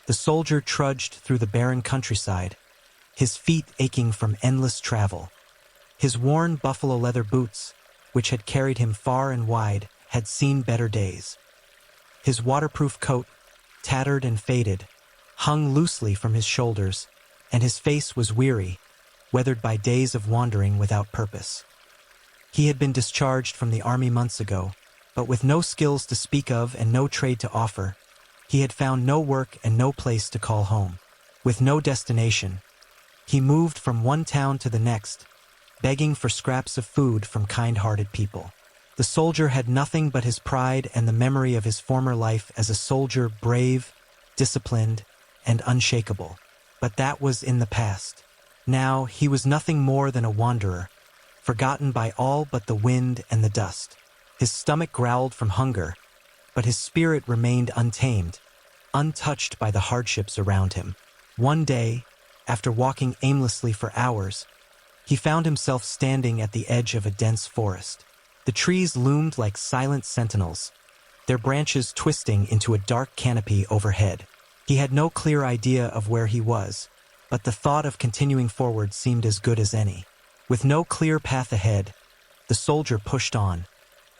The soldier trudged through the barren countryside, his feet aching from endless travel. His worn buffalo leather boots, which had carried him far and wide, had seen better days. His waterproof coat, tattered and faded, hung loosely from his shoulders, and his face was weary, weathered by days of wandering without purpose. He had been discharged from the army months ago, but with no skills to speak of and no trade to offer, he had found no work and no place to call home. With no destination, he moved from one town to the next, begging for scraps of food from kind-hearted people. The soldier had nothing but his pride and the memory of his former life as a soldier, brave, disciplined, and unshakable. But that was in the past. Now he was nothing more than a wanderer, forgotten by all but the wind and the dust. His stomach growled from hunger, but his spirit remained untamed, untouched by the hardships around him. One day, after walking aimlessly for hours, he found himself standing at the edge of a dense forest. The trees loomed like silent sentinels, their branches twisting into a dark canopy overhead. He had no clear idea of where he was, but the thought of continuing forward seemed as good as any. With no clear path ahead, the soldier pushed on,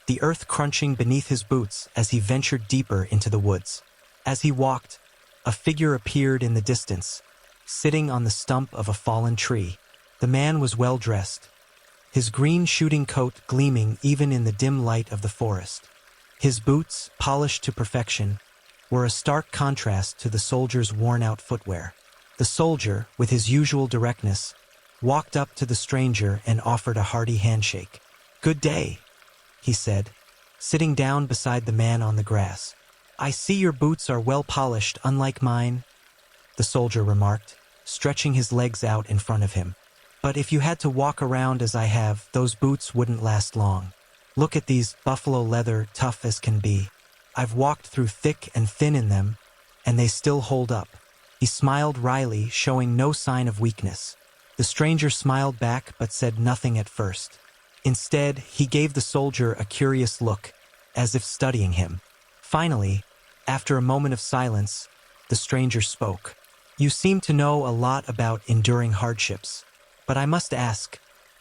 the earth crunching beneath his boots as he ventured deeper into the woods. As he walked, a figure appeared in the distance, sitting on the stump of a fallen tree. The man was well dressed, his green shooting coat gleaming even in the dim light of the forest. His boots, polished to perfection, were a stark contrast to the soldier's worn-out footwear. The soldier, with his usual directness, walked up to the stranger and offered a hearty handshake. "Good day," he said, sitting down beside the man on the grass. "I see your boots are well polished, unlike mine," the soldier remarked, stretching his legs out in front of him. "But if you had to walk around as I have, those boots wouldn't last long. Look at these, buffalo leather, tough as can be. I've walked through thick and thin in them, and they still hold up." He smiled wryly, showing no sign of weakness. The stranger smiled back but said nothing at first. Instead, he gave the soldier a curious look, as if studying him. Finally, after a moment of silence, the stranger spoke. "You seem to know a lot about enduring hardships, but I must ask,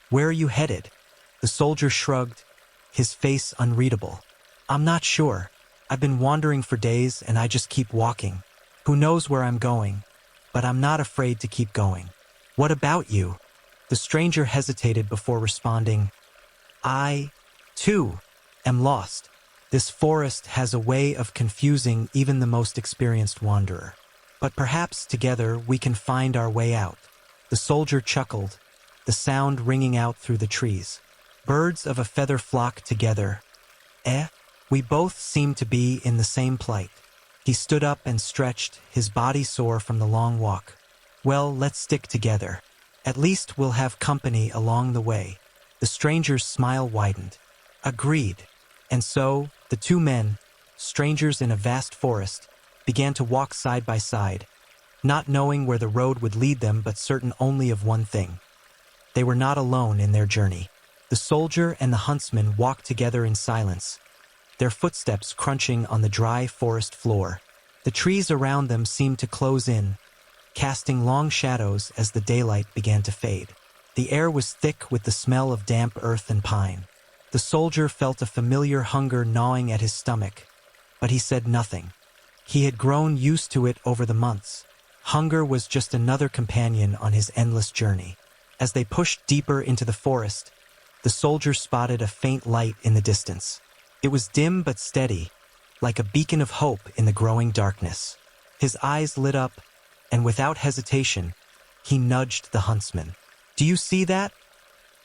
where are you headed?" The soldier shrugged, his face unreadable. "I'm not sure. I've been wandering for days and I just keep walking. Who knows where I'm going, but I'm not afraid to keep going." "What about you?" The stranger hesitated before responding. "I, too, am lost. This forest has a way of confusing even the most experienced wanderer. But perhaps together we can find our way out." The soldier chuckled, the sound ringing out through the trees. "Birds of a feather flock together. We both seem to be in the same plight." He stood up and stretched, his body sore from the long walk. "Well, let's stick together. At least we'll have company along the way." The stranger's smile widened. "Agreed." And so, the two men, strangers in a vast forest, began to walk side by side, not knowing where the road would lead them but certain only of one thing. They were not alone in their journey. The soldier and the huntsman walked together in silence, their footsteps crunching on the dry forest floor. The trees around them seemed to close in, casting long shadows as the daylight began to fade. The air was thick with the smell of damp earth and pine. The soldier felt a familiar hunger gnawing at his stomach, but he said nothing. He had grown used to it over the months. Hunger was just another companion on his endless journey. As they pushed deeper into the forest, the soldier spotted a faint light in the distance. It was dim but steady, like a beacon of hope in the growing darkness. His eyes lit up, and without hesitation, he nudged the huntsman. "Do you see that?"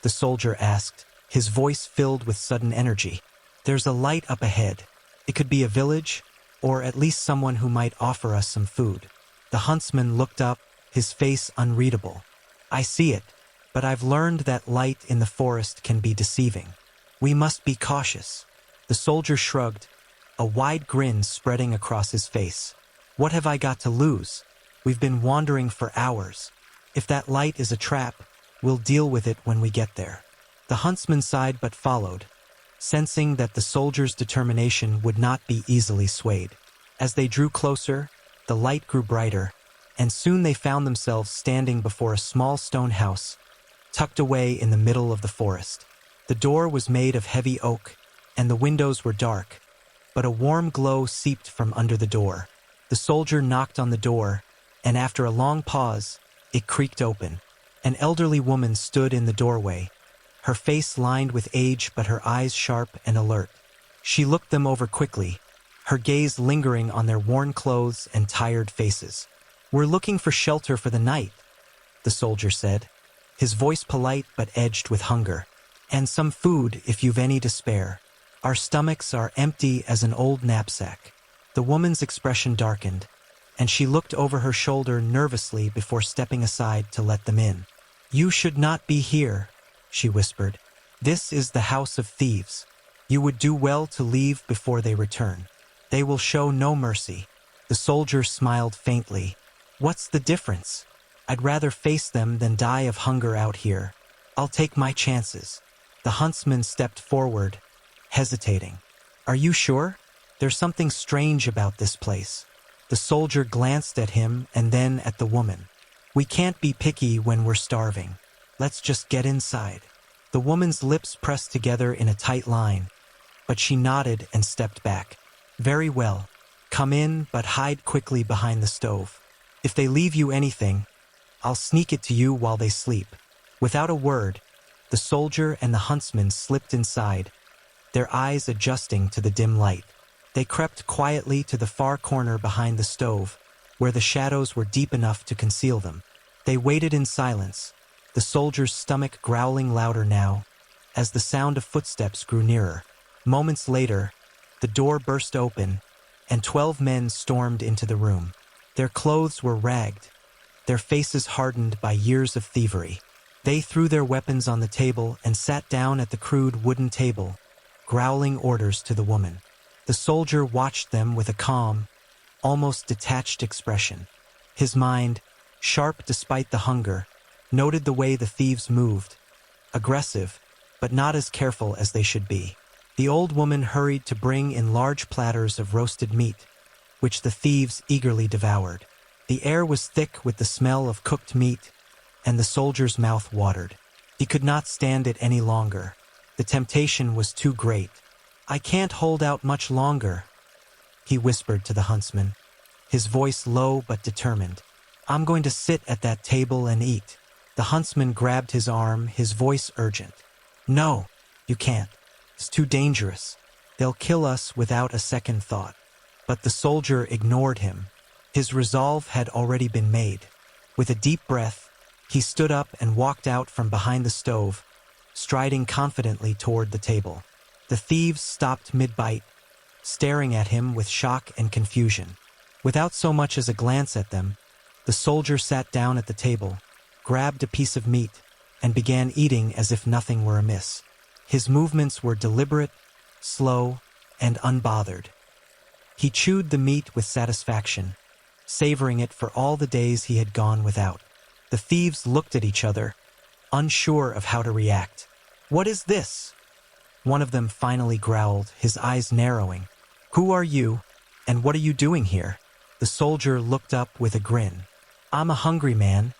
the soldier asked, his voice filled with sudden energy. "There's a light up ahead. It could be a village, or at least someone who might offer us some food." The huntsman looked up, his face unreadable. "I see it, but I've learned that light in the forest can be deceiving. We must be cautious." The soldier shrugged, a wide grin spreading across his face. "What have I got to lose? We've been wandering for hours. If that light is a trap, we'll deal with it when we get there." The huntsman sighed but followed, sensing that the soldier's determination would not be easily swayed. As they drew closer, The light grew brighter, and soon they found themselves standing before a small stone house, tucked away in the middle of the forest. The door was made of heavy oak, and the windows were dark, but a warm glow seeped from under the door. The soldier knocked on the door, and after a long pause, it creaked open. An elderly woman stood in the doorway, her face lined with age but her eyes sharp and alert. She looked them over quickly, her gaze lingering on their worn clothes and tired faces. "We're looking for shelter for the night," the soldier said, his voice polite but edged with hunger. "And some food if you've any to spare. Our stomachs are empty as an old knapsack." The woman's expression darkened, and she looked over her shoulder nervously before stepping aside to let them in. "You should not be here," she whispered. "This is the house of thieves. You would do well to leave before they return. They will show no mercy." The soldier smiled faintly. "What's the difference? I'd rather face them than die of hunger out here. I'll take my chances." The huntsman stepped forward, hesitating. "Are you sure? There's something strange about this place." The soldier glanced at him and then at the woman. "We can't be picky when we're starving. Let's just get inside." The woman's lips pressed together in a tight line, but she nodded and stepped back. "Very well. Come in, but hide quickly behind the stove. If they leave you anything, I'll sneak it to you while they sleep." Without a word, the soldier and the huntsman slipped inside, their eyes adjusting to the dim light. They crept quietly to the far corner behind the stove, where the shadows were deep enough to conceal them. They waited in silence, the soldier's stomach growling louder now, as the sound of footsteps grew nearer. Moments later, the door burst open, and 12 men stormed into the room. Their clothes were ragged, their faces hardened by years of thievery. They threw their weapons on the table and sat down at the crude wooden table, growling orders to the woman. The soldier watched them with a calm, almost detached expression. His mind, sharp despite the hunger, noted the way the thieves moved, aggressive, but not as careful as they should be. The old woman hurried to bring in large platters of roasted meat, which the thieves eagerly devoured. The air was thick with the smell of cooked meat, and the soldier's mouth watered. He could not stand it any longer. The temptation was too great. "I can't hold out much longer," he whispered to the huntsman, his voice low but determined. "I'm going to sit at that table and eat." The huntsman grabbed his arm, his voice urgent. "No, you can't. It's too dangerous. They'll kill us without a second thought." But the soldier ignored him. His resolve had already been made. With a deep breath, he stood up and walked out from behind the stove, striding confidently toward the table. The thieves stopped mid-bite, staring at him with shock and confusion. Without so much as a glance at them, the soldier sat down at the table, grabbed a piece of meat, and began eating as if nothing were amiss. His movements were deliberate, slow, and unbothered. He chewed the meat with satisfaction, savoring it for all the days he had gone without. The thieves looked at each other, unsure of how to react. "What is this?" one of them finally growled, his eyes narrowing. "Who are you, and what are you doing here?" The soldier looked up with a grin. "I'm a hungry man,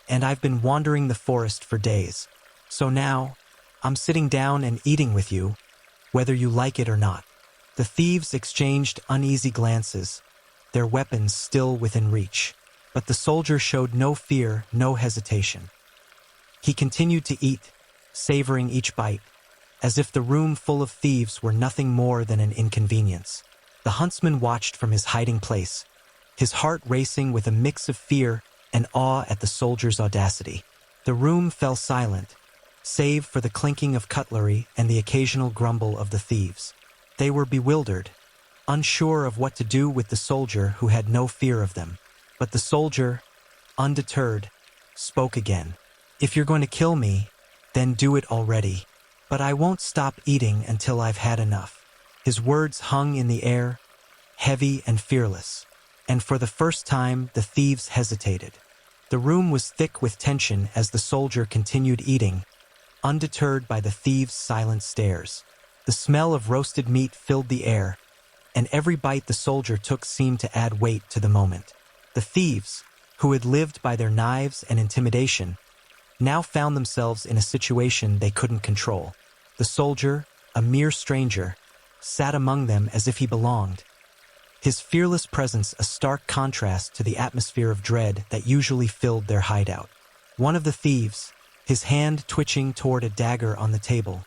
and I've been wandering the forest for days. So now, I'm sitting down and eating with you, whether you like it or not." The thieves exchanged uneasy glances, their weapons still within reach. But the soldier showed no fear, no hesitation. He continued to eat, savoring each bite, as if the room full of thieves were nothing more than an inconvenience. The huntsman watched from his hiding place, his heart racing with a mix of fear and awe at the soldier's audacity. The room fell silent, save for the clinking of cutlery and the occasional grumble of the thieves. They were bewildered, unsure of what to do with the soldier who had no fear of them. But the soldier, undeterred, spoke again. "If you're going to kill me, then do it already. But I won't stop eating until I've had enough." His words hung in the air, heavy and fearless. And for the first time, the thieves hesitated. The room was thick with tension as the soldier continued eating, undeterred by the thieves' silent stares. The smell of roasted meat filled the air, and every bite the soldier took seemed to add weight to the moment. The thieves, who had lived by their knives and intimidation, now found themselves in a situation they couldn't control. The soldier, a mere stranger, sat among them as if he belonged, his fearless presence a stark contrast to the atmosphere of dread that usually filled their hideout. One of the thieves, his hand twitching toward a dagger on the table,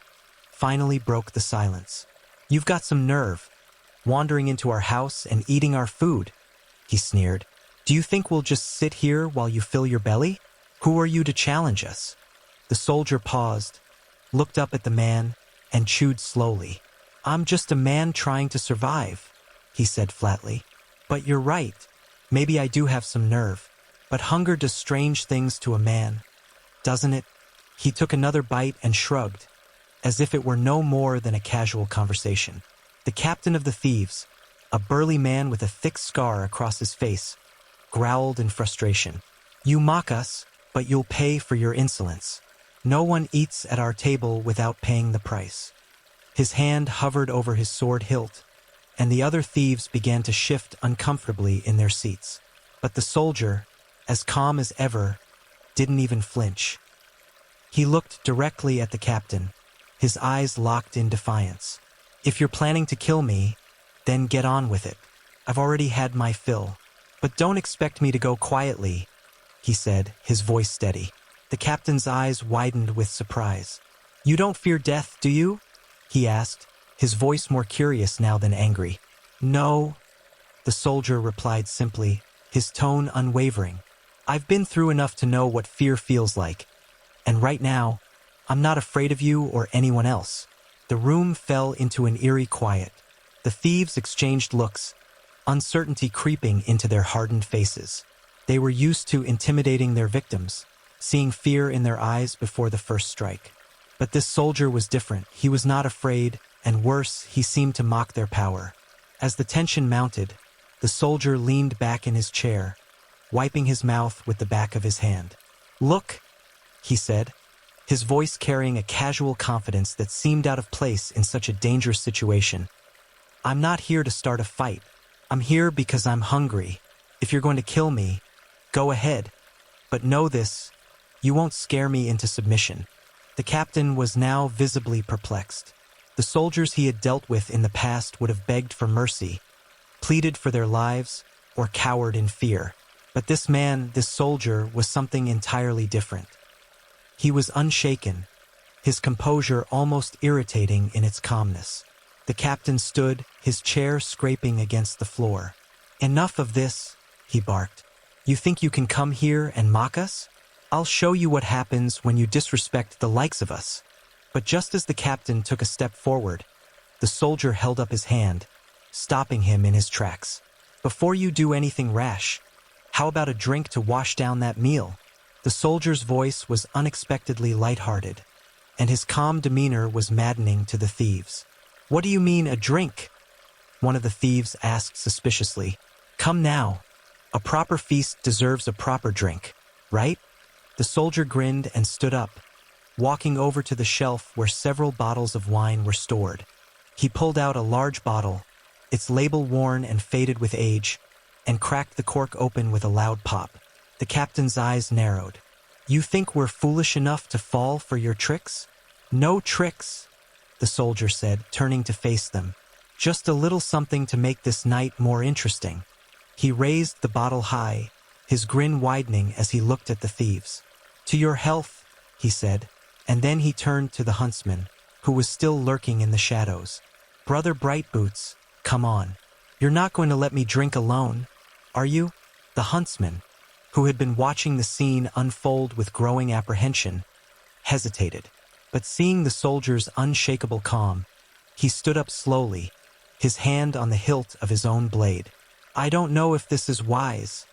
finally broke the silence. "You've got some nerve, wandering into our house and eating our food," he sneered. "Do you think we'll just sit here while you fill your belly? Who are you to challenge us?" The soldier paused, looked up at the man, and chewed slowly. "I'm just a man trying to survive," he said flatly. "But you're right. Maybe I do have some nerve. But hunger does strange things to a man, doesn't it?" He took another bite and shrugged, as if it were no more than a casual conversation. The captain of the thieves, a burly man with a thick scar across his face, growled in frustration. "You mock us, but you'll pay for your insolence. No one eats at our table without paying the price." His hand hovered over his sword hilt, and the other thieves began to shift uncomfortably in their seats. But the soldier, as calm as ever, didn't even flinch. He looked directly at the captain, his eyes locked in defiance. "If you're planning to kill me, then get on with it. I've already had my fill. But don't expect me to go quietly," he said, his voice steady. The captain's eyes widened with surprise. "You don't fear death, do you?" he asked, his voice more curious now than angry. "No," the soldier replied simply, his tone unwavering. "I've been through enough to know what fear feels like. And right now, I'm not afraid of you or anyone else." The room fell into an eerie quiet. The thieves exchanged looks, uncertainty creeping into their hardened faces. They were used to intimidating their victims, seeing fear in their eyes before the first strike. But this soldier was different. He was not afraid, and worse, he seemed to mock their power. As the tension mounted, the soldier leaned back in his chair, wiping his mouth with the back of his hand. "Look," he said, his voice carrying a casual confidence that seemed out of place in such a dangerous situation. "I'm not here to start a fight. I'm here because I'm hungry. If you're going to kill me, go ahead. But know this, you won't scare me into submission." The captain was now visibly perplexed. The soldiers he had dealt with in the past would have begged for mercy, pleaded for their lives, or cowered in fear. But this man, this soldier, was something entirely different. He was unshaken, his composure almost irritating in its calmness. The captain stood, his chair scraping against the floor. "Enough of this," he barked. "You think you can come here and mock us? I'll show you what happens when you disrespect the likes of us." But just as the captain took a step forward, the soldier held up his hand, stopping him in his tracks. "Before you do anything rash, how about a drink to wash down that meal?" The soldier's voice was unexpectedly lighthearted, and his calm demeanor was maddening to the thieves. "What do you mean, a drink?" one of the thieves asked suspiciously. "Come now. A proper feast deserves a proper drink, right?" The soldier grinned and stood up, walking over to the shelf where several bottles of wine were stored. He pulled out a large bottle, its label worn and faded with age, and cracked the cork open with a loud pop. The captain's eyes narrowed. "You think we're foolish enough to fall for your tricks?" "No tricks," the soldier said, turning to face them. "Just a little something to make this night more interesting." He raised the bottle high, his grin widening as he looked at the thieves. "To your health," he said, and then he turned to the huntsman, who was still lurking in the shadows. "Brother Brightboots, come on. You're not going to let me drink alone, are you?" The huntsman, who had been watching the scene unfold with growing apprehension, hesitated. But seeing the soldier's unshakable calm, he stood up slowly, his hand on the hilt of his own blade. "I don't know if this is wise,"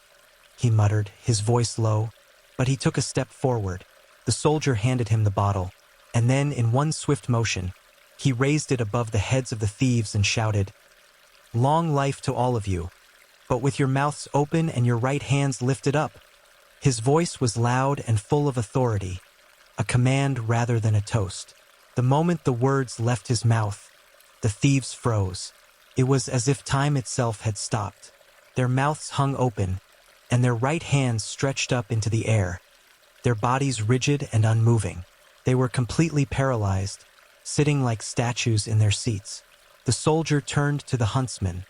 he muttered, his voice low, but he took a step forward. The soldier handed him the bottle, and then, in one swift motion, he raised it above the heads of the thieves and shouted, "Long life to all of you, but with your mouths open and your right hands lifted up." His voice was loud and full of authority, a command rather than a toast. The moment the words left his mouth, the thieves froze. It was as if time itself had stopped. Their mouths hung open, and their right hands stretched up into the air, their bodies rigid and unmoving. They were completely paralyzed, sitting like statues in their seats. The soldier turned to the huntsman,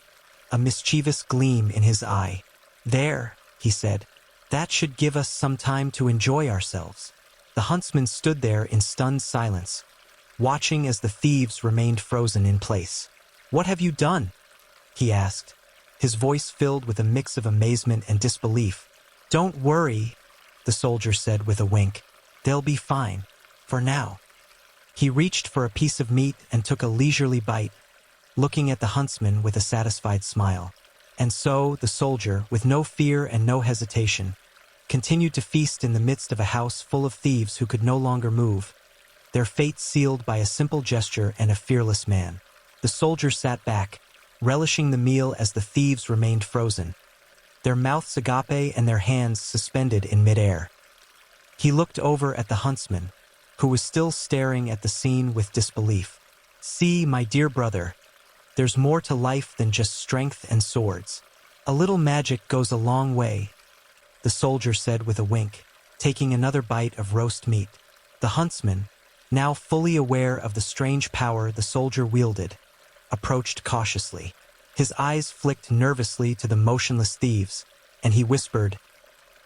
a mischievous gleam in his eye. "There," he said, "that should give us some time to enjoy ourselves." The huntsman stood there in stunned silence, watching as the thieves remained frozen in place. "What have you done?" he asked, his voice filled with a mix of amazement and disbelief. "Don't worry," the soldier said with a wink. "They'll be fine, for now." He reached for a piece of meat and took a leisurely bite, looking at the huntsman with a satisfied smile. And so the soldier, with no fear and no hesitation, continued to feast in the midst of a house full of thieves who could no longer move, their fate sealed by a simple gesture and a fearless man. The soldier sat back, relishing the meal as the thieves remained frozen, their mouths agape and their hands suspended in midair. He looked over at the huntsman, who was still staring at the scene with disbelief. "See, my dear brother, there's more to life than just strength and swords. A little magic goes a long way," the soldier said with a wink, taking another bite of roast meat. The huntsman, now fully aware of the strange power the soldier wielded, approached cautiously. His eyes flicked nervously to the motionless thieves, and he whispered,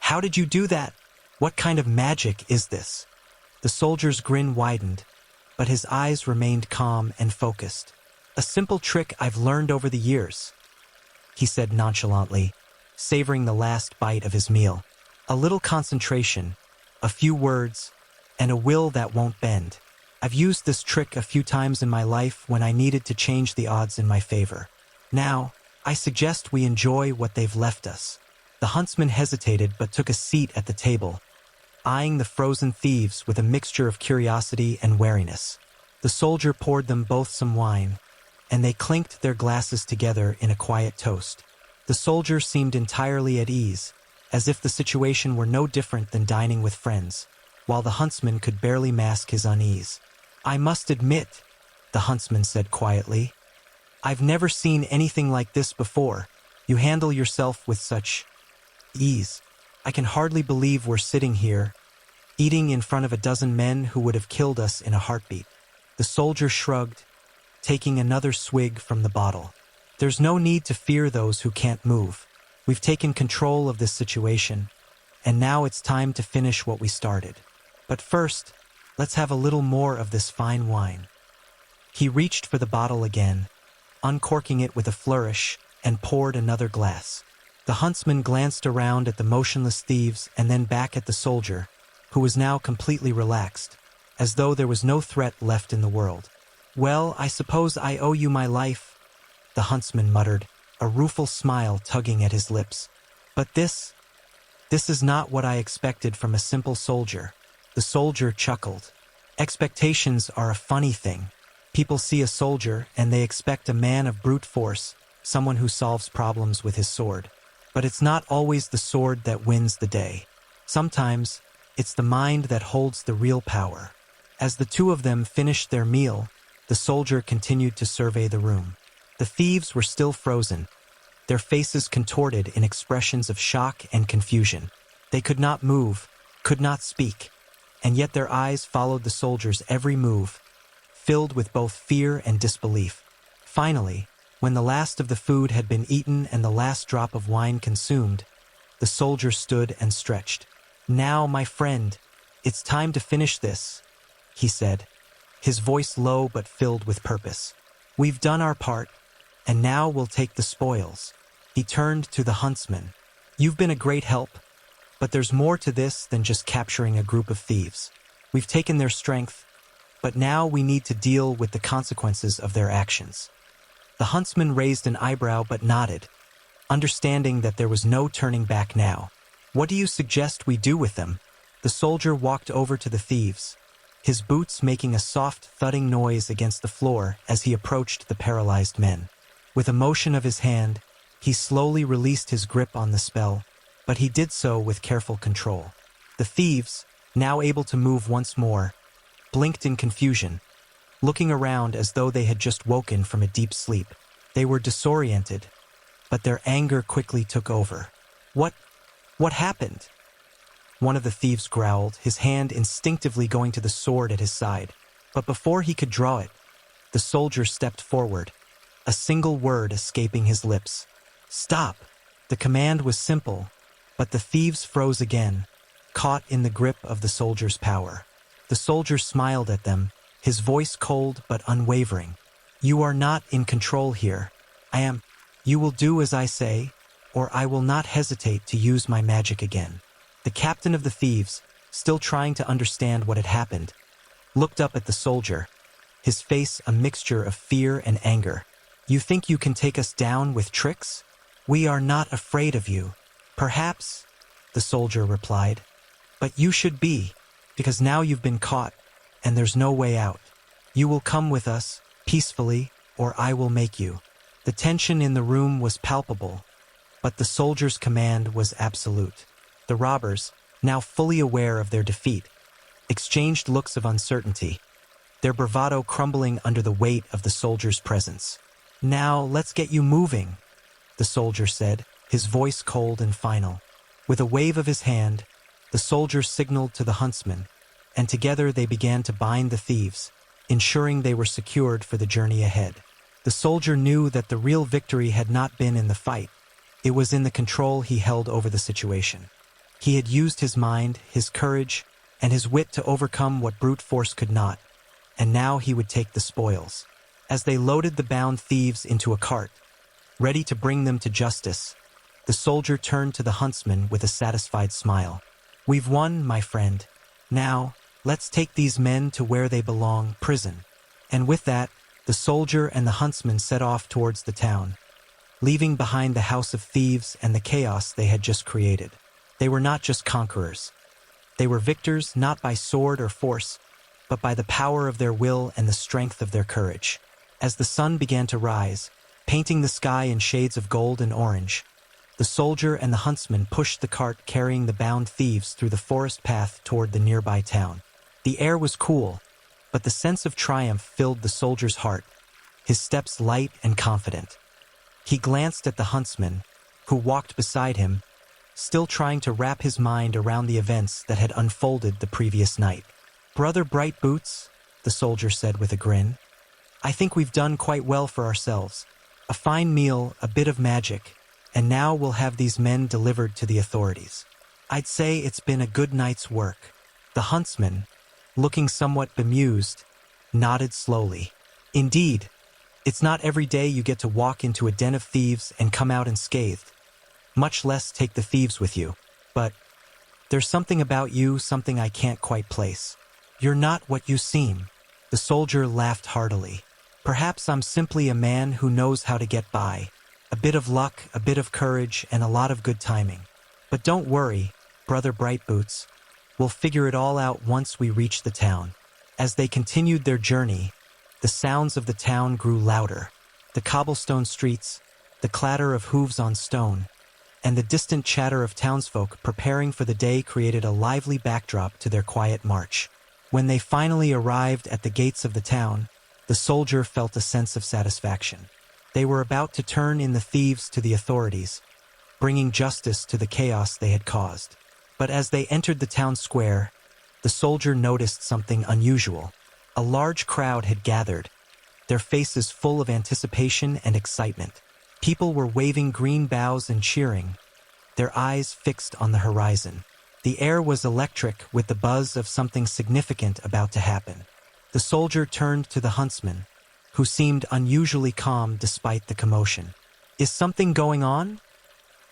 "How did you do that? What kind of magic is this?" The soldier's grin widened, but his eyes remained calm and focused. "A simple trick I've learned over the years," he said nonchalantly, savoring the last bite of his meal. "A little concentration, a few words, and a will that won't bend. I've used this trick a few times in my life when I needed to change the odds in my favor. Now, I suggest we enjoy what they've left us." The huntsman hesitated but took a seat at the table, eyeing the frozen thieves with a mixture of curiosity and wariness. The soldier poured them both some wine, and they clinked their glasses together in a quiet toast. The soldier seemed entirely at ease, as if the situation were no different than dining with friends, while the huntsman could barely mask his unease. "I must admit," the huntsman said quietly, "I've never seen anything like this before. You handle yourself with such ease. I can hardly believe we're sitting here, eating in front of a dozen men who would have killed us in a heartbeat." The soldier shrugged, taking another swig from the bottle. "There's no need to fear those who can't move. We've taken control of this situation, and now it's time to finish what we started. But first, let's have a little more of this fine wine." He reached for the bottle again, uncorking it with a flourish, and poured another glass. The huntsman glanced around at the motionless thieves and then back at the soldier, who was now completely relaxed, as though there was no threat left in the world. "Well, I suppose I owe you my life," the huntsman muttered, a rueful smile tugging at his lips. "But this is not what I expected from a simple soldier." The soldier chuckled. "Expectations are a funny thing. People see a soldier and they expect a man of brute force, someone who solves problems with his sword. But it's not always the sword that wins the day. Sometimes, it's the mind that holds the real power." As the two of them finished their meal, the soldier continued to survey the room. The thieves were still frozen, their faces contorted in expressions of shock and confusion. They could not move, could not speak, and yet their eyes followed the soldier's every move, filled with both fear and disbelief. Finally, when the last of the food had been eaten and the last drop of wine consumed, the soldier stood and stretched. "Now, my friend, it's time to finish this," he said, his voice low but filled with purpose. "We've done our part, and now we'll take the spoils." He turned to the huntsman. "You've been a great help, but there's more to this than just capturing a group of thieves. We've taken their strength, but now we need to deal with the consequences of their actions." The huntsman raised an eyebrow but nodded, understanding that there was no turning back now. "What do you suggest we do with them?" The soldier walked over to the thieves, his boots making a soft thudding noise against the floor as he approached the paralyzed men. With a motion of his hand, he slowly released his grip on the spell, but he did so with careful control. The thieves, now able to move once more, blinked in confusion, looking around as though they had just woken from a deep sleep. They were disoriented, but their anger quickly took over. What happened? One of the thieves growled, his hand instinctively going to the sword at his side. But before he could draw it, the soldier stepped forward, a single word escaping his lips. Stop! The command was simple, but the thieves froze again, caught in the grip of the soldier's power. The soldier smiled at them, his voice cold but unwavering. You are not in control here. I am. You will do as I say, or I will not hesitate to use my magic again. The captain of the thieves, still trying to understand what had happened, looked up at the soldier, his face a mixture of fear and anger. You think you can take us down with tricks? We are not afraid of you. Perhaps, the soldier replied. But you should be, because now you've been caught, and there's no way out. You will come with us, peacefully, or I will make you. The tension in the room was palpable, but the soldier's command was absolute. The robbers, now fully aware of their defeat, exchanged looks of uncertainty, their bravado crumbling under the weight of the soldier's presence. Now let's get you moving, the soldier said, his voice cold and final. With a wave of his hand, the soldier signaled to the huntsman, and together they began to bind the thieves, ensuring they were secured for the journey ahead. The soldier knew that the real victory had not been in the fight. It was in the control he held over the situation. He had used his mind, his courage, and his wit to overcome what brute force could not, and now he would take the spoils. As they loaded the bound thieves into a cart, ready to bring them to justice, the soldier turned to the huntsman with a satisfied smile. We've won, my friend. Now, let's take these men to where they belong, prison. And with that, the soldier and the huntsman set off towards the town, leaving behind the house of thieves and the chaos they had just created. They were not just conquerors. They were victors not by sword or force, but by the power of their will and the strength of their courage. As the sun began to rise, painting the sky in shades of gold and orange, the soldier and the huntsman pushed the cart carrying the bound thieves through the forest path toward the nearby town. The air was cool, but the sense of triumph filled the soldier's heart, his steps light and confident. He glanced at the huntsman, who walked beside him, still trying to wrap his mind around the events that had unfolded the previous night. Brother Bright Boots, the soldier said with a grin, I think we've done quite well for ourselves. A fine meal, a bit of magic, and now we'll have these men delivered to the authorities. I'd say it's been a good night's work. The huntsman, looking somewhat bemused, nodded slowly. Indeed, it's not every day you get to walk into a den of thieves and come out unscathed, much less take the thieves with you. But there's something about you, something I can't quite place. You're not what you seem. The soldier laughed heartily. Perhaps I'm simply a man who knows how to get by. A bit of luck, a bit of courage, and a lot of good timing. But don't worry, Brother Bright Boots. We'll figure it all out once we reach the town. As they continued their journey, the sounds of the town grew louder. The cobblestone streets, the clatter of hooves on stone, and the distant chatter of townsfolk preparing for the day created a lively backdrop to their quiet march. When they finally arrived at the gates of the town, the soldier felt a sense of satisfaction. They were about to turn in the thieves to the authorities, bringing justice to the chaos they had caused. But as they entered the town square, the soldier noticed something unusual. A large crowd had gathered, their faces full of anticipation and excitement. People were waving green boughs and cheering, their eyes fixed on the horizon. The air was electric with the buzz of something significant about to happen. The soldier turned to the huntsman, who seemed unusually calm despite the commotion. Is something going on?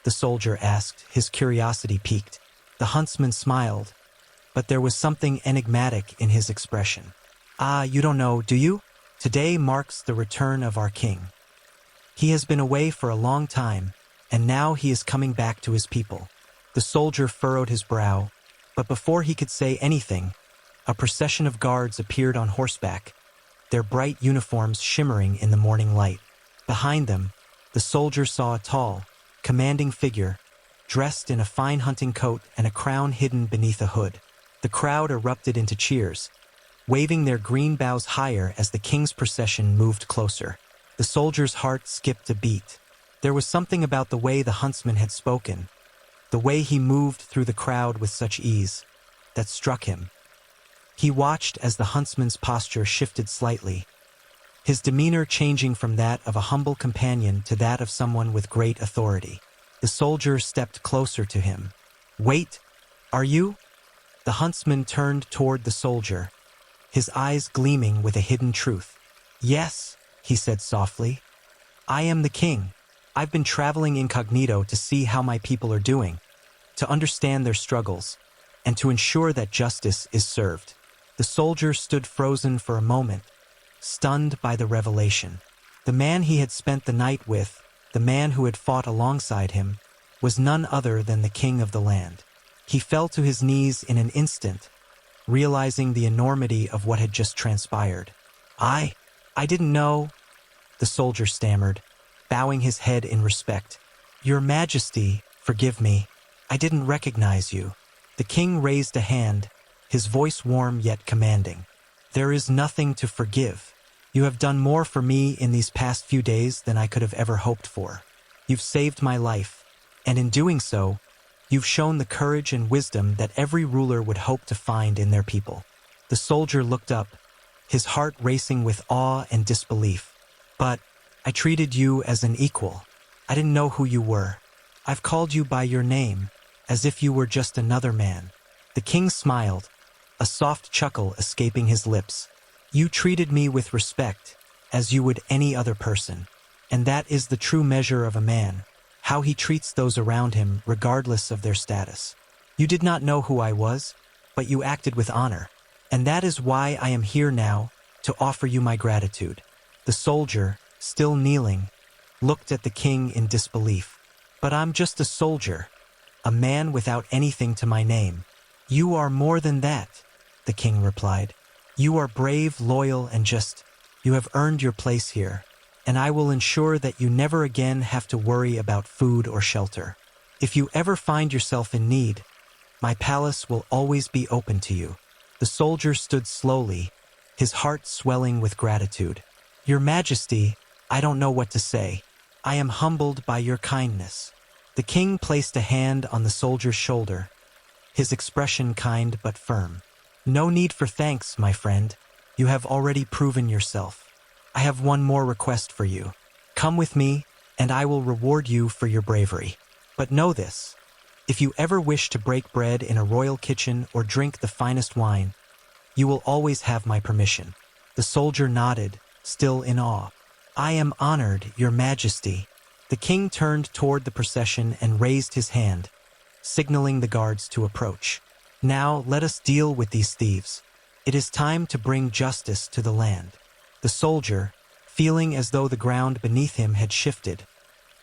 The soldier asked, his curiosity piqued. The huntsman smiled, but there was something enigmatic in his expression. Ah, you don't know, do you? Today marks the return of our king. He has been away for a long time, and now he is coming back to his people. The soldier furrowed his brow, but before he could say anything, a procession of guards appeared on horseback, their bright uniforms shimmering in the morning light. Behind them, the soldier saw a tall, commanding figure, dressed in a fine hunting coat and a crown hidden beneath a hood. The crowd erupted into cheers, waving their green boughs higher as the king's procession moved closer. The soldier's heart skipped a beat. There was something about the way the huntsman had spoken, the way he moved through the crowd with such ease, that struck him. He watched as the huntsman's posture shifted slightly, his demeanor changing from that of a humble companion to that of someone with great authority. The soldier stepped closer to him. "Wait, are you?" The huntsman turned toward the soldier, his eyes gleaming with a hidden truth. "Yes," he said softly. "I am the king. I've been traveling incognito to see how my people are doing, to understand their struggles, and to ensure that justice is served." The soldier stood frozen for a moment, stunned by the revelation. The man he had spent the night with, the man who had fought alongside him, was none other than the king of the land. He fell to his knees in an instant, realizing the enormity of what had just transpired. I didn't know," the soldier stammered, bowing his head in respect. "Your Majesty, forgive me. I didn't recognize you." The king raised a hand, his voice warm yet commanding. "There is nothing to forgive. You have done more for me in these past few days than I could have ever hoped for. You've saved my life, and in doing so, you've shown the courage and wisdom that every ruler would hope to find in their people." The soldier looked up, his heart racing with awe and disbelief. "But I treated you as an equal. I didn't know who you were. I've called you by your name, as if you were just another man." The king smiled, a soft chuckle escaping his lips. "You treated me with respect, as you would any other person. And that is the true measure of a man, how he treats those around him regardless of their status. You did not know who I was, but you acted with honor. And that is why I am here now, to offer you my gratitude." The soldier, still kneeling, looked at the king in disbelief. "But I'm just a soldier, a man without anything to my name." "You are more than that," the king replied. "You are brave, loyal, and just. You have earned your place here, and I will ensure that you never again have to worry about food or shelter. If you ever find yourself in need, my palace will always be open to you." The soldier stood slowly, his heart swelling with gratitude. "Your Majesty, I don't know what to say. I am humbled by your kindness." The king placed a hand on the soldier's shoulder, his expression kind but firm. "No need for thanks, my friend. You have already proven yourself. I have one more request for you. Come with me, and I will reward you for your bravery. But know this. If you ever wish to break bread in a royal kitchen or drink the finest wine, you will always have my permission." The soldier nodded, still in awe. "I am honored, Your Majesty." The king turned toward the procession and raised his hand, signaling the guards to approach. "Now let us deal with these thieves. It is time to bring justice to the land." The soldier, feeling as though the ground beneath him had shifted,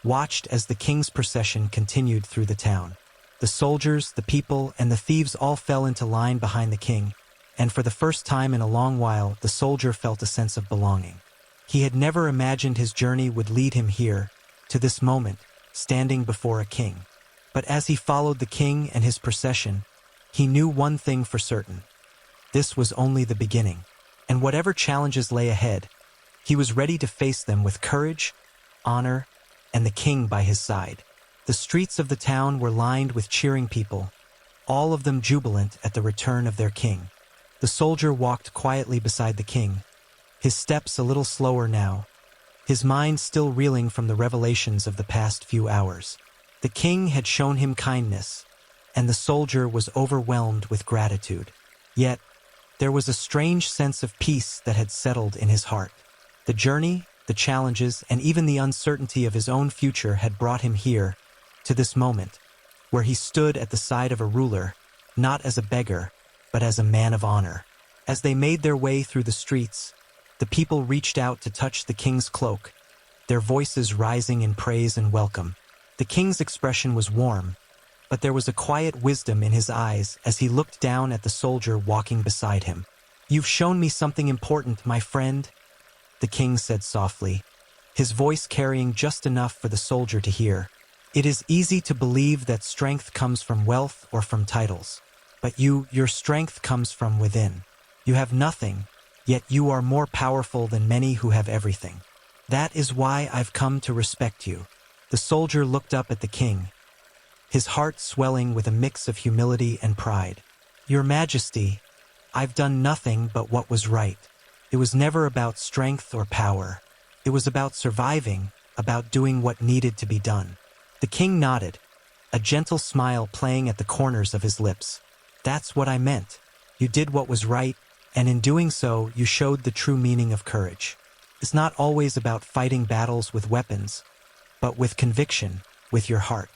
watched as the king's procession continued through the town. The soldiers, the people, and the thieves all fell into line behind the king, and for the first time in a long while, the soldier felt a sense of belonging. He had never imagined his journey would lead him here, to this moment, standing before a king. But as he followed the king and his procession, he knew one thing for certain. This was only the beginning, and whatever challenges lay ahead, he was ready to face them with courage, honor, and the king by his side. The streets of the town were lined with cheering people, all of them jubilant at the return of their king. The soldier walked quietly beside the king, his steps a little slower now, his mind still reeling from the revelations of the past few hours. The king had shown him kindness, and the soldier was overwhelmed with gratitude. Yet, there was a strange sense of peace that had settled in his heart. The journey, the challenges, and even the uncertainty of his own future had brought him here, to this moment, where he stood at the side of a ruler, not as a beggar, but as a man of honor. As they made their way through the streets, the people reached out to touch the king's cloak, their voices rising in praise and welcome. The king's expression was warm, but there was a quiet wisdom in his eyes as he looked down at the soldier walking beside him. "You've shown me something important, my friend," the king said softly, his voice carrying just enough for the soldier to hear. "It is easy to believe that strength comes from wealth or from titles. But your strength comes from within. You have nothing, yet you are more powerful than many who have everything. That is why I've come to respect you." The soldier looked up at the king, his heart swelling with a mix of humility and pride. "Your Majesty, I've done nothing but what was right. It was never about strength or power. It was about surviving, about doing what needed to be done." The king nodded, a gentle smile playing at the corners of his lips. "That's what I meant. You did what was right, and in doing so, you showed the true meaning of courage. It's not always about fighting battles with weapons, but with conviction, with your heart.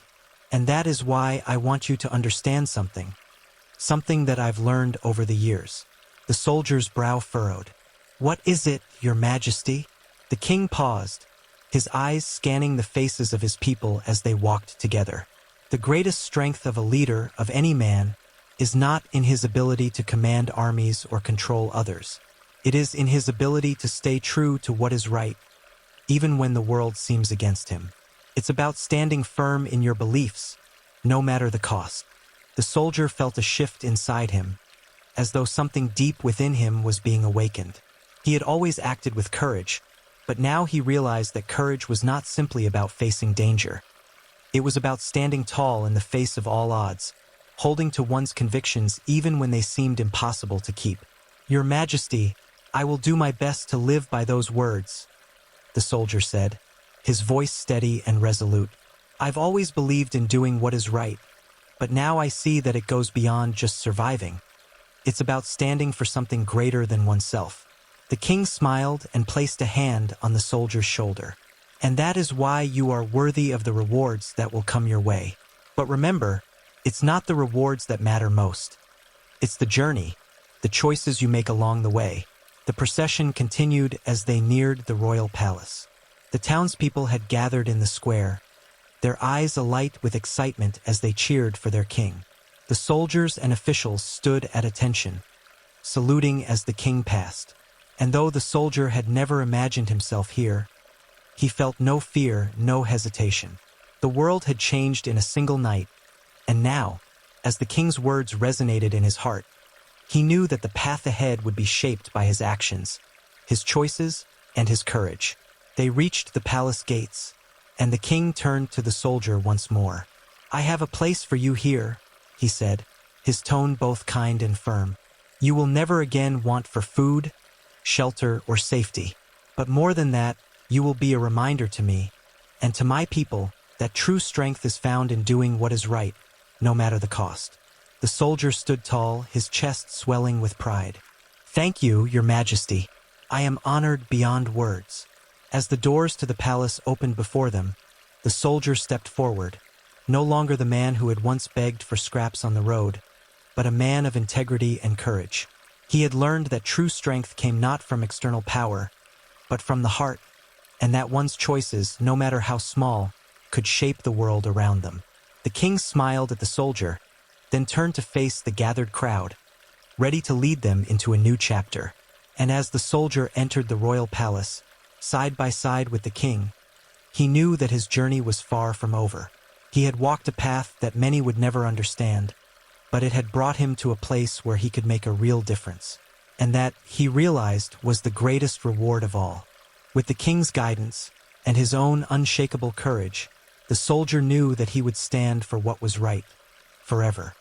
And that is why I want you to understand something that I've learned over the years." The soldier's brow furrowed. "What is it, Your Majesty?" The king paused, his eyes scanning the faces of his people as they walked together. "The greatest strength of a leader, of any man, is not in his ability to command armies or control others. It is in his ability to stay true to what is right, even when the world seems against him. It's about standing firm in your beliefs, no matter the cost." The soldier felt a shift inside him, as though something deep within him was being awakened. He had always acted with courage, but now he realized that courage was not simply about facing danger. It was about standing tall in the face of all odds, holding to one's convictions even when they seemed impossible to keep. "Your Majesty, I will do my best to live by those words," the soldier said, his voice steady and resolute. "I've always believed in doing what is right, but now I see that it goes beyond just surviving. It's about standing for something greater than oneself." The king smiled and placed a hand on the soldier's shoulder. "And that is why you are worthy of the rewards that will come your way. But remember, it's not the rewards that matter most. It's the journey, the choices you make along the way." The procession continued as they neared the royal palace. The townspeople had gathered in the square, their eyes alight with excitement as they cheered for their king. The soldiers and officials stood at attention, saluting as the king passed. And though the soldier had never imagined himself here, he felt no fear, no hesitation. The world had changed in a single night, and now, as the king's words resonated in his heart, he knew that the path ahead would be shaped by his actions, his choices, and his courage. They reached the palace gates, and the king turned to the soldier once more. "I have a place for you here," he said, his tone both kind and firm. "You will never again want for food, shelter, or safety. But more than that, you will be a reminder to me, and to my people, that true strength is found in doing what is right, no matter the cost." The soldier stood tall, his chest swelling with pride. "Thank you, Your Majesty. I am honored beyond words." As the doors to the palace opened before them, the soldier stepped forward, no longer the man who had once begged for scraps on the road, but a man of integrity and courage. He had learned that true strength came not from external power, but from the heart, and that one's choices, no matter how small, could shape the world around them. The king smiled at the soldier, then turned to face the gathered crowd, ready to lead them into a new chapter. And as the soldier entered the royal palace, side by side with the king, he knew that his journey was far from over. He had walked a path that many would never understand, but it had brought him to a place where he could make a real difference. And that, he realized, was the greatest reward of all. With the king's guidance and his own unshakable courage, the soldier knew that he would stand for what was right, forever.